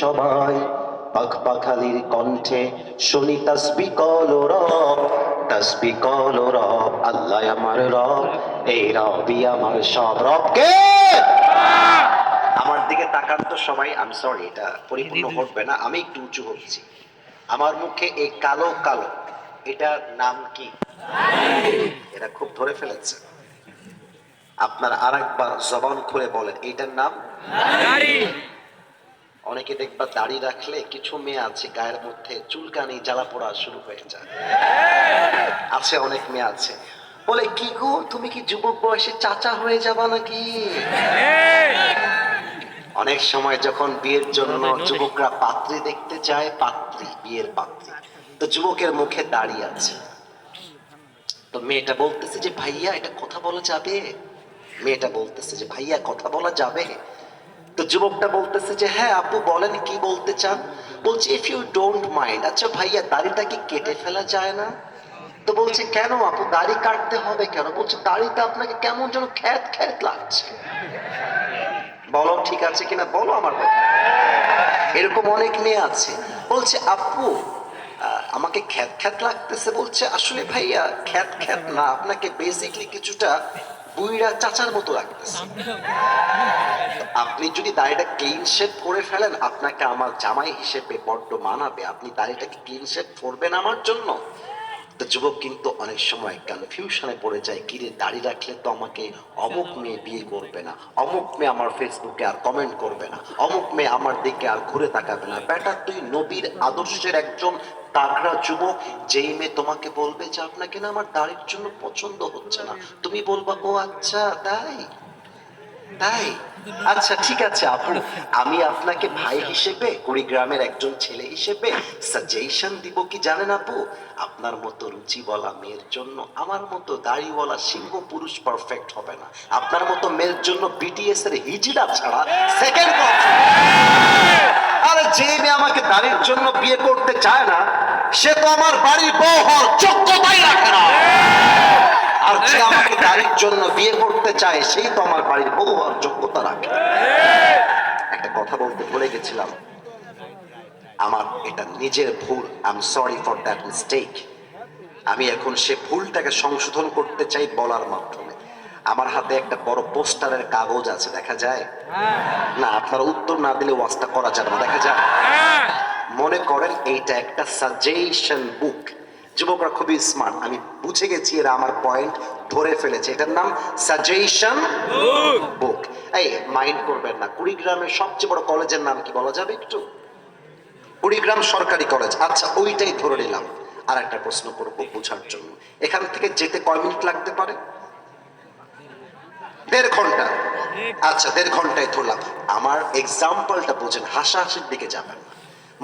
সবাই পাখপাখালির কণ্ঠে শুনি তাসবিহ কলো রব, তাসবিহ কলো রব, আল্লাহ আমার রব, এই রবই আমার সব। রব কে? আমার দিকে তাকান তো সবাই। আমি সরি, এটা পরিপূর্ণ হবে না, আমি একটু উঁচু হচ্ছি। আমার মুখে এই কালো কালো, এটার নাম কি? এটা খুব ধরে ফেলেছে। আপনার আরেকবার জবান খুলে বলেন, এইটার নাম দাড়ি। অনেকে দেখবা দাড়ি রাখলে কিছু মেয়ে আছে গায়ের মধ্যে চুলকানি জ্বালা পোড়া শুরু হয়ে যায়। আছে অনেক মেয়ে আছে, বলে কি গো তুমি কি যুবক বয়সে চাচা হয়ে যাবা নাকি? অনেক সময় যখন বিয়ের জন্য যুবকরা পাত্রী দেখতে যায়, পাত্রী, বিয়ের পাত্রী, তো যুবকের মুখে দাড়ি আছে, তো মেয়েটা বলতেছে যে ভাইয়া এটা কথা বলা যাবে? মেয়েটা বলতেছে যে ভাইয়া কথা বলা যাবে? তো যুবকটা বলতেছে যে হ্যাঁ আপু বলেন কি বলতে চান। বলছে ইফ ইউ ডোন্ট মাইন্ড, আচ্ছা ভাইয়া দাড়িটা কি কেটে ফেলা যায় না? তো বলছে কেন আপু দাড়ি কাটতে হবে কেন? বলছে দাড়িটা আপনাকে কেমন যেন খ্যাত খ্যাত লাগছে। বলো ঠিক আছে কিনা, বলো আমার কথা। এরকম অনেক মেয়ে আছে, বলছে আপু আমাকে খ্যাত খ্যাত লাগতেছে। বলছে আসলে ভাইয়া খ্যাত খ্যাত না, আপনাকে বেসিকলি কিছুটা বুইড়া চাচার মতো লাগতেছে। আপনি যদি দাড়িটা ক্লিন শেভ করে ফেলেন, আপনাকে আমার জামাই হিসেবে বড্ড মানাবে। আপনি দাড়িটাকে ক্লিন শেভ করবেন আমার জন্য? তো যুবক কিন্তু অনেক সময় কনফিউশনে পড়ে যায়, কিরে দাড়ি রাখলে তো আমাকে অমুক মেয়ে বিয়ে করবে না, অমুক মেয়ে আমার ফেসবুকে আর কমেন্ট করবে না, অমুক মেয়ে আমার দিকে আর ঘুরে তাকাবে না। বেটা তুই নবীর আদর্শের একজন তাগড়া যুবক, যেই মেয়ে তোমাকে বলবে যে আপনাকে না আমার দাড়ির জন্য পছন্দ হচ্ছে না, তুমি বলবা ও আচ্ছা তাই তাই, আচ্ছা ঠিক আছে আপু, আমি আপনাকে ভাই হিসেবে কুড়িগ্রামের একজন ছেলে হিসেবে সাজেশন দিব কি জানেন আপু? আপনার মতো রুচিওয়ালা মেয়ের জন্য আমার মতো দাড়িওয়ালা সিংহ পুরুষ পারফেক্ট হবে না। আপনার মতো মেয়ের জন্য বিটিএস এর হিজড়া ছাড়া সেকেন্ড কথা। আরে যে মেয়ে আমাকে দাড়ির জন্য বিয়ে করতে চায় না, সে তো আমার বাড়ির বউ হওয়ার যোগ্যতাই রাখে না। আর যে আমাকে দাড়ির জন্য বিয়ে করতে চায়, সেই তো আমার বাড়ির বউ হওয়ার যোগ্যতা রাখে। একটা কথা বলতে ভুলে গেছিলাম, আমার এটা নিজের ভুল, I am sorry for that mistake. আমি এখন সে ভুলটাকে সংশোধন করতে চাই বলার মাধ্যমে। আমার হাতে একটা বড় পোস্টারের কাগজ আছে, দেখা যায় না? আপনারা উত্তর না দিলে ওয়াজটা করা যাবে না, দেখা যায়? মনে করেন এইটা একটা সাজেশন বুক। যুবকরা খুবই স্মার্ট, আমি বুঝে গেছি এরা আমার পয়েন্ট ধরে ফেলেছে। এটার নাম সাজেশন বুক। এই মাইন্ড করবেন না, কুড়িগ্রামের সবচেয়ে বড় কলেজের নাম কি বলা যাবে একটু? কুড়িগ্রাম সরকারি কলেজ। আচ্ছা ওইটাই ধরে নিলাম। আর একটা প্রশ্ন করবো বোঝার জন্য, এখান থেকে যেতে কয় মিনিট লাগতে পারে? 1.5 ঘন্টা। আচ্ছা 1.5 ঘন্টায় ধরলাম। আমার এক্সাম্পলটা বোঝেন, হাসাহাসির দিকে যাবেন না।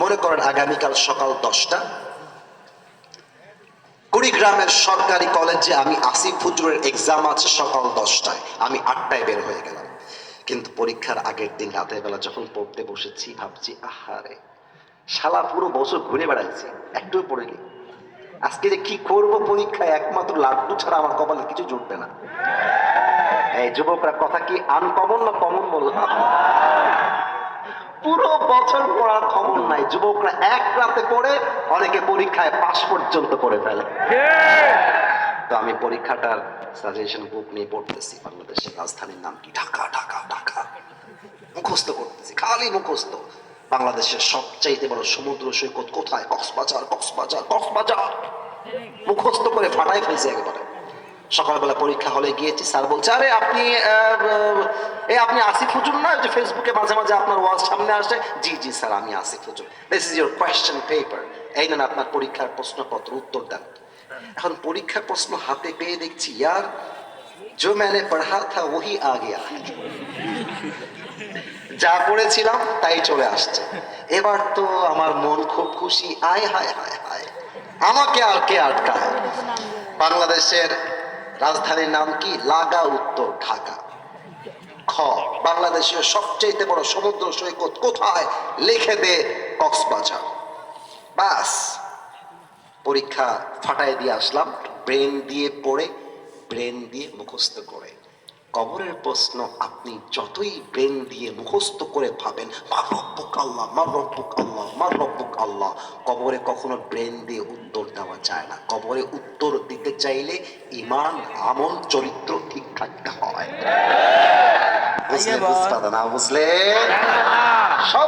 মনে করেন আগামীকাল সকাল 10টা কুড়িগ্রামের সরকারি কলেজে আমি আসিফ হুজুরের এক্সাম আছে সকাল 10টায়, আমি 8টায় বের হয়ে গেলাম। কিন্তু পরীক্ষার আগের দিন রাতের বেলা যখন পড়তে বসেছি, ভাবছি আহারে শালা পুরো বছর ঘুরে বেড়াইছি, একটু পড়িনি। আজকে যে কি করব পরীক্ষায়, একমাত্র লাড্ডু ছাড়া আমার কপালে কিছু জুটবে না। এই যুবকরা কথা কি আনকমন না কমন বললাম? পুরো বছর পড়ার খবর নাই, যুবকরা এক রাতে পড়ে অনেকে পরীক্ষায় পাশ পর্যন্ত করে ফেলে। তো আমি পরীক্ষাটার সাজেশন বুক নিয়ে পড়তেছি, বাংলাদেশের রাজধানীর নাম কি? ঢাকা। ঢাকা ঢাকা মুখস্থ করতেছি, খালি মুখস্থ। বাংলাদেশের সবচাইতে বড় সমুদ্র সৈকত কোথায়? কক্সবাজার। কক্সবাজার কক্সবাজার মুখস্থ করে ফাটাই ফেলছি একেবারে। সকালবেলা পরীক্ষা হলে গিয়েছি, স্যার বলছে আরে আপনি আপনি আসিফ হুজুর না, যে ফেসবুকে মাঝে মাঝে আপনার ওয়াজ সামনে আসে? জি জি স্যার আমি আসিফ হুজুর, this is your question paper, এই নেন আপনার পরীক্ষার প্রশ্নপত্র, উত্তর দেন। এখন পরীক্ষার প্রশ্ন হাতে পেয়ে দেখছি ইয়ার जो मैंने पढ़ा था वही आ गया है, যা পড়েছিলাম তাই চলে আসছে। এবার তো আমার মন খুব খুশি, আয় হায় হায় হায়, আমাকে আর কে আটকায়? বাংলাদেশের রাজধানীর নাম কি? লাগা উত্তর ঢাকা। খ বাংলাদেশের সবচেয়ে বড় সমুদ্র সৈকত কোথায়? লিখে দে কক্সবাজার। বাস পরীক্ষা ফাটাই দিয়ে আসলাম, ব্রেন দিয়ে পড়ে, ব্রেন দিয়ে মুখস্থ করে। কবরের প্রশ্ন আপনি যতই ব্রেন দিয়ে মুখস্থ করে ভাবেন মা রব্বুক আল্লাহ, মা রব্বুক আল্লাহ, মা রব্বুক আল্লাহ, কবরে কখনো ব্রেন দিয়ে উত্তর দেওয়া যায় না। কবরে উত্তর দিতে চাইলে ঈমান, আমল, চরিত্র ঠিক থাকতে হয়। বুঝলে বুঝতে না বুঝলে সব